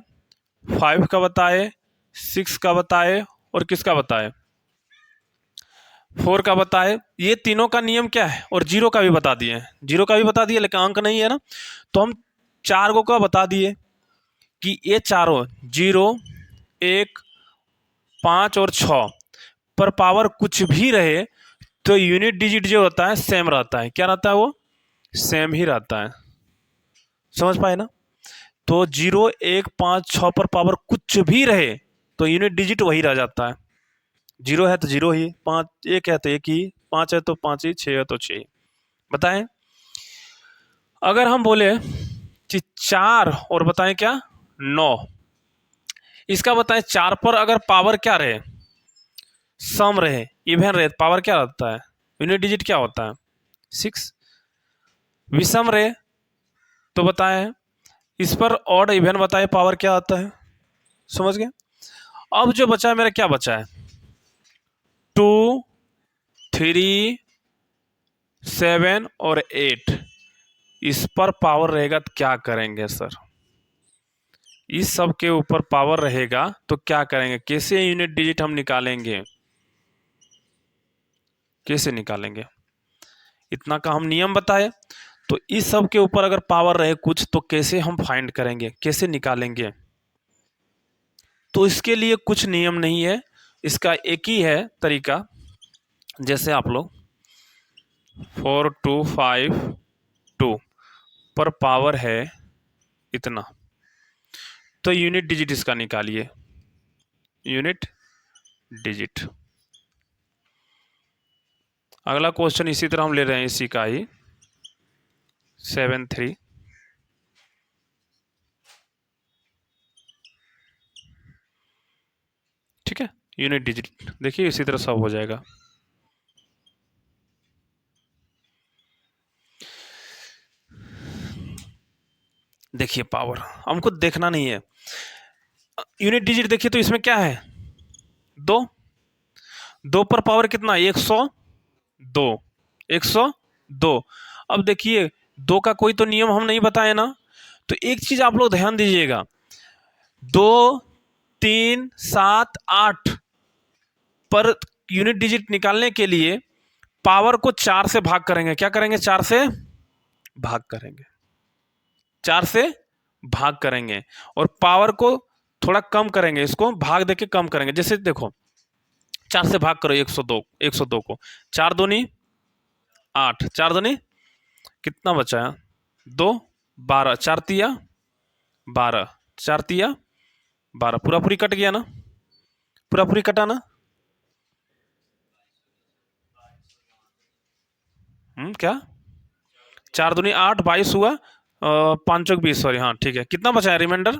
5 का बताए, 6 का बताए, और किसका बताए? 4 का बताए। ये तीनों का नियम क्या है? और 0 का भी बता दिए, 0 का भी बता दिए लेकिन अंक नहीं है ना, तो हम 4 गो का बता दिए कि ये चारों 0 1 5 और 6 पर पावर कुछ भी रहे तो यूनिट डिजिट जो होता है सेम रहता है। क्या रहता है? वो सेम ही रहता है। समझ पाए ना? तो 0 1 5 6 पर पावर कुछ भी रहे तो यूनिट डिजिट वही रह जाता है। 0 है तो 0 ही, 5 1 है तो 1 ही, 5 है तो 5 ही, 6 है तो 6 ही। बताएं अगर हम बोले कि 4 और बताएं क्या? 9, इसका बताएं 4 पर अगर पावर क्या रहे? सम रहे, इवन रहे, पावर क्या रहता है? यूनिट डिजिट क्या होता है? 6। विषम रहे तो बताएं इस पर ऑड इवन बताए पावर क्या आता है? समझ गए? अब जो बचा है मेरा, क्या बचा है? 2 3 7 और 8, इस पर पावर रहेगा तो क्या करेंगे सर? इस सब के ऊपर पावर रहेगा तो क्या करेंगे? कैसे यूनिट डिजिट हम निकालेंगे? कैसे निकालेंगे? इतना का हम नियम बताए, तो इस सब के ऊपर अगर पावर रहे कुछ तो कैसे हम फाइंड करेंगे, कैसे निकालेंगे? तो इसके लिए कुछ नियम नहीं है, इसका एक ही है तरीका। जैसे आप लोग 4 2 5 2 पर पावर है इतना, तो यूनिट डिजिट इसका निकालिए, यूनिट डिजिट। अगला क्वेश्चन इसी तरह हम ले रहे हैं, इसी का ही 7 3। ठीक है, यूनिट डिजिट देखिए इसी तरह सब हो जाएगा। देखिए पावर हमको देखना नहीं है, यूनिट डिजिट देखिए तो इसमें क्या है, 2, 2 पर पावर कितना, 102, 102। अब देखिए 2 का कोई तो नियम हम नहीं बताए ना, तो एक चीज आप लोग ध्यान दीजिएगा, 2, 3, 7, 8 पर यूनिट डिजिट निकालने के लिए पावर को 4 से भाग करेंगे। क्या करेंगे, 4 से भाग करेंगे, 4 से भाग करेंगे, और पावर को थोड़ा कम करेंगे, इसको भाग देके कम करेंगे। जैसे देखो 4 से भाग करो 102, 102 को, 4 दूनी 8, 4 दूनी कितना बचा है, 2, 12, 4 तिया 12, 4 तिया 12, पूरा पूरी कट गया ना, पूरा पूरी कटा ना, क्या, 4 दूनी 8, 22 हुआ, 5 चौक 20, सॉरी, हाँ ठीक है। कितना बचा है रिमाइंडर,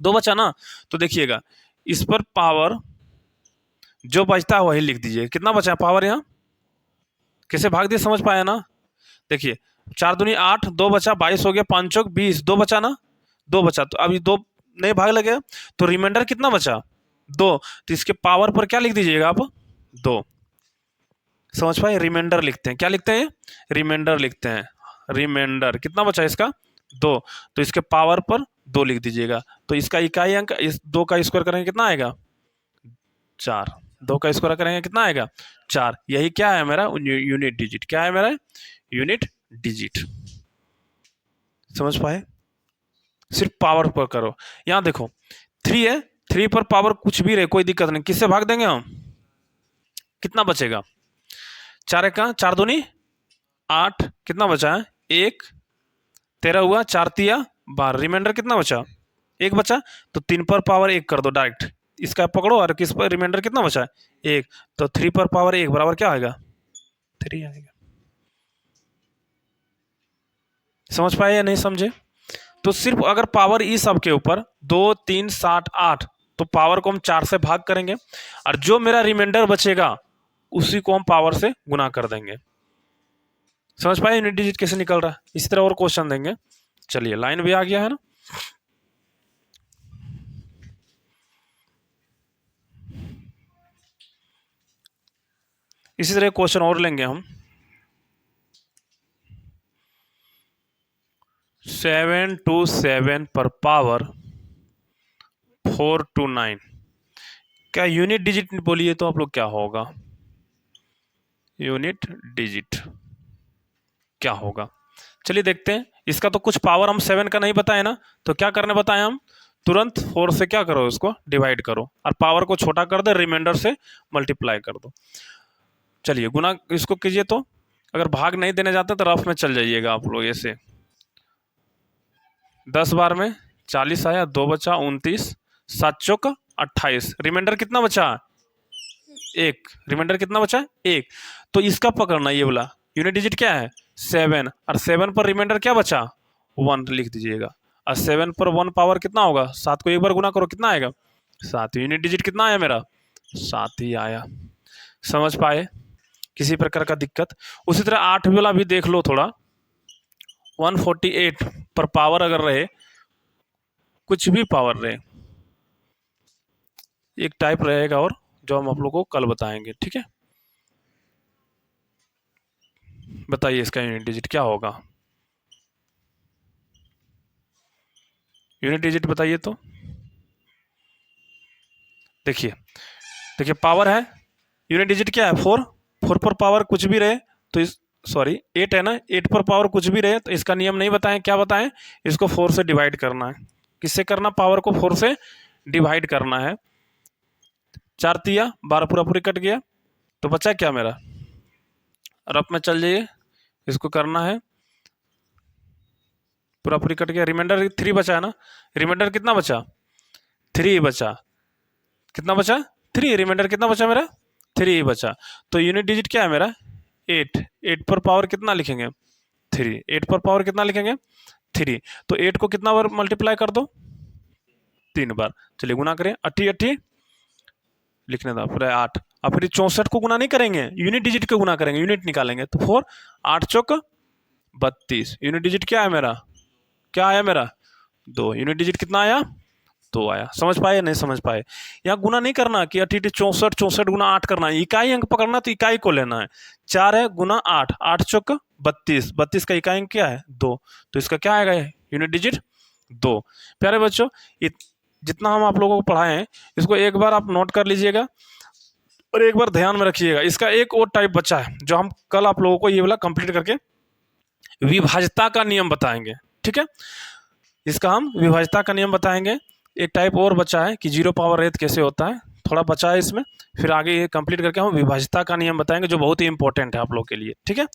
2 बचा ना। तो देखिएगा इस पर पावर जो बचता है वही लिख दीजिए, कितना बचा है पावर, यहाँ कैसे भाग दिए समझ पाया ना। देखिए 4 दूनी 8, 2 बचा, 22 हो गया, 5 चौक 20, 2 बचा ना, 2 बचा, तो अभी 2 नहीं भाग लगे, तो रिमाइंडर कितना बचा, 2। तो इसके पावर पर क्या लिख दीजिएगा आप, 2। समझ पाए, रिमाइंडर लिखते हैं, क्या लिखते हैं, रिमाइंडर लिखते हैं, रिमाइंडर कितना बचा इसका, 2। तो इसके पावर पर 2 लिख दीजिएगा। तो इसका इकाई अंक, इस 2 का स्क्वायर करेंगे कितना आएगा, 4, 2 का स्क्वायर करेंगे कितना आएगा, 4। यही क्या है मेरा यूनिट डिजिट, क्या है मेरा यूनिट डिजिट। समझ पाए, सिर्फ पावर पर करो। यहां देखो 3 है, 3 पर पावर कुछ भी रहे कोई दिक्कत नहीं, किससे भाग देंगे हम, कितना बचेगा, 4 का 4 दूनी 8, कितना बचा है 1, 13 हुआ, 4 तिया 12, रिमाइंडर कितना बचा, 1 बचा, तो 3 पर पावर 1 कर दो डायरेक्ट, इसका पकड़ो, और किस पर रिमाइंडर कितना बचा है 1, तो 3 पर पावर 1 बराबर क्या आएगा, 3 आएगा। समझ पाए या नहीं समझे। तो सिर्फ अगर पावर ई सब के ऊपर 2, 3, 7, 8, तो पावर को हम 4 से भाग करेंगे, और जो मेरा रिमाइंडर बचेगा उसी को हम पावर से गुना कर देंगे। समझ पाए यूनिट डिजिट कैसे निकल रहा है। इसी तरह और क्वेश्चन देंगे। चलिए लाइन भी आ गया है ना। इसी तरह क्वेश्चन और लेंगे हम। 7 to 7 पर पावर 4 to 9, क्या यूनिट डिजिट बोलिए तो आप लोग क्या होगा, यूनिट डिजिट क्या होगा। चलिए देखते हैं। इसका तो कुछ पावर हम 7 का नहीं बताए ना, तो क्या करने बताए हम, तुरंत 4 से क्या करो, इसको डिवाइड करो, और पावर को छोटा कर दे, रिमाइंडर से मल्टीप्लाई कर दो। चलिए गुना इसको कीजिए, तो अगर भाग नहीं देने जाते तो रफ में चल जाइएगा आप लोग ऐसे। 10 बार में 40 आया, 2 बचा 29, 7 चौक 28, रिमाइंडर कितना बचा 1, रिमाइंडर कितना बचा 1। तो इसका पकड़ना, ये बोला यूनिट डिजिट क्या है 7, और 7 पर रिमाइंडर क्या बचा 1 लिख दीजिएगा, और 7 पर 1 पावर कितना होगा, 7 को एक बार गुना करो कितना आएगा 7। यूनिट डिजिट कितना आया मेरा 7 ही आया। समझ पाए, किसी प्रकार का दिक्कत। उसी तरह 8 वाला भी देख लो थोड़ा, 148 पर पावर अगर रहे, कुछ भी पावर रहे, एक टाइप रहेगा और जो हम आप लोगों को कल बताएंगे, ठीक है। बताइए इसका यूनिट डिजिट क्या होगा, यूनिट डिजिट बताइए तो। देखिए देखिए पावर है, यूनिट डिजिट क्या है 4, 4 पर पावर कुछ भी रहे तो इस, सॉरी 8 है ना, 8 पर पावर कुछ भी रहे तो इसका नियम नहीं बताएं, क्या बताएं, इसको 4 से डिवाइड करना है। किससे करना, पावर को 4 से डिवाइड करना है। 4 तिया 12, पूरा पूरी कट गया, तो बचा क्या मेरा, रफ में चल जाइए, इसको करना है, पूरा पूरी कट गया, रिमाइंडर 3 बचा है ना, रिमाइंडर कितना बचा 3 बचा, कितना बचा 3, रिमाइंडर कितना बचा मेरा 3 बचा। तो यूनिट डिजिट क्या है मेरा 8, 8 पर पावर कितना लिखेंगे 3, 8 पर पावर कितना लिखेंगे 3, तो 8 को कितना बार मल्टीप्लाई कर दो 3 बार। चलिए गुना करें, 80 80 लिखने था पूरा 8, और फिर 64 को गुना नहीं करेंगे, यूनिट डिजिट को गुना करेंगे, यूनिट निकालेंगे, तो 4 8 चौक 32, यूनिट डिजिट क्या है मेरा क्या आया मेरा 2, यूनिट डिजिट कितना आया 2 आया। समझ पाए नहीं समझ पाए? यहाँ गुना नहीं करना कि 64 64 गुना 8 करना है, इकाई अंक पकड़ना तो इकाई को लेना है। 4 है गुना 8, 8 चौक 32, 32 का इकाई अंक क्या है 2, तो इसका क्या आएगा यूनिट डिजिट 2। प्यारे बच्चों जितना हम आप लोगों को पढ़ाए हैं इसको एक बार आप नोट कर लीजिएगा और एक बार ध्यान में रखिएगा। इसका एक और टाइप बचा है जो हम कल आप लोगों को ये वाला कंप्लीट करके विभाज्यता का नियम बताएंगे, ठीक है। इसका हम विभाज्यता का नियम बताएंगे। एक टाइप और बचा है कि 0 पावर रेत कैसे होता है, थोड़ा बचा है इसमें, फिर आगे ये कंप्लीट करके हम विभाज्यता का नियम बताएंगे जो बहुत ही इंपॉर्टेंट है आप लोग के लिए, ठीक है।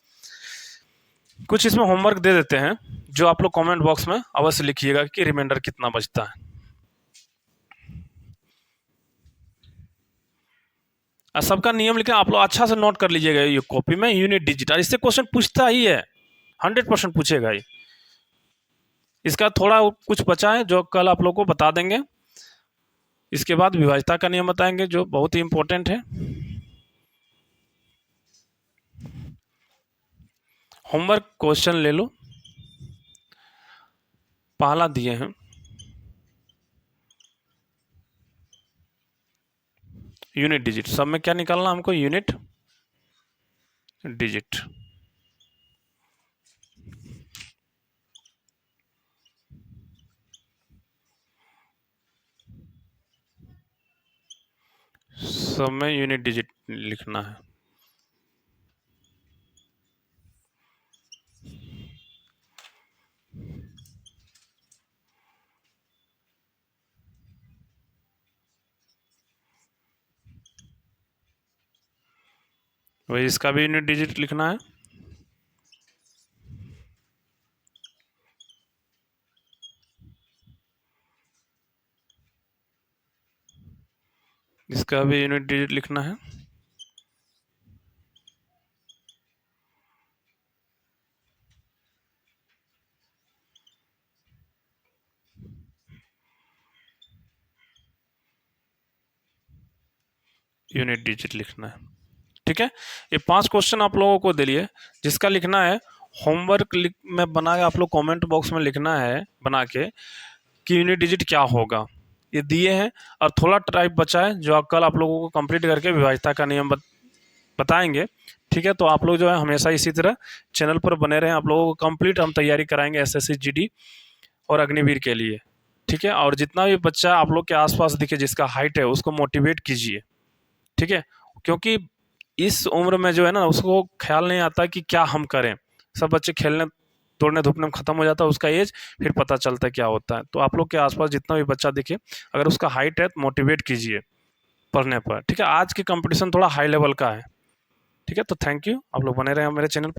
कुछ इसमें होमवर्क दे देते हैं जो आप लोग कमेंट बॉक्स में अवश्य लिखिएगा कि रिमाइंडर कितना बचता है। सबका नियम लिखे आप लोग अच्छा से नोट कर लीजिएगा ये कॉपी में। यूनिट डिजिट, और इससे क्वेश्चन पूछता ही है, 100% पूछेगा ही। इसका थोड़ा कुछ बचा है जो कल आप लोग को बता देंगे। इसके बाद विभाज्यता का नियम बताएंगे जो बहुत ही इंपॉर्टेंट है। होमवर्क क्वेश्चन ले लो, पहला दिए हैं यूनिट डिजिट। सब में क्या निकालना हमको यूनिट डिजिट। सब में यूनिट डिजिट लिखना है। वही इसका भी यूनिट डिजिट लिखना है। इसका भी यूनिट डिजिट लिखना है। यूनिट डिजिट लिखना है, ठीक है। ये 5 क्वेश्चन आप लोगों को दे लिए, जिसका लिखना है होमवर्क में बना के आप लोग कमेंट बॉक्स में लिखना है बना के कि यूनिट डिजिट क्या होगा। ये दिए हैं और थोड़ा टाइप बचा है जो कल आप लोगों को कंप्लीट करके विभाज्यता का नियम बताएंगे, ठीक है। तो आप लोग जो है हमेशा इसी तरह चैनल पर बने रहें। आप लोगों को कंप्लीट हम तैयारी कराएंगे एसएससी जीडी और अग्निवीर के लिए, ठीक है। और जितना भी बच्चा आप लोग के आसपास दिखे जिसका हाइट है उसको मोटिवेट कीजिए, ठीक है। क्योंकि इस उम्र में जो है ना उसको ख्याल नहीं आता कि क्या हम करें। सब बच्चे खेलने तोड़ने धूपने में खत्म हो जाता है उसका एज, फिर पता चलता है क्या होता है। तो आप लोग के आसपास जितना भी बच्चा दिखे अगर उसका हाइट है तो मोटिवेट कीजिए पढ़ने पर, ठीक है। आज की कंपटीशन थोड़ा हाई लेवल का है, ठीक है। तो थैंक यू, आप लोग बने रहे मेरे चैनल पर।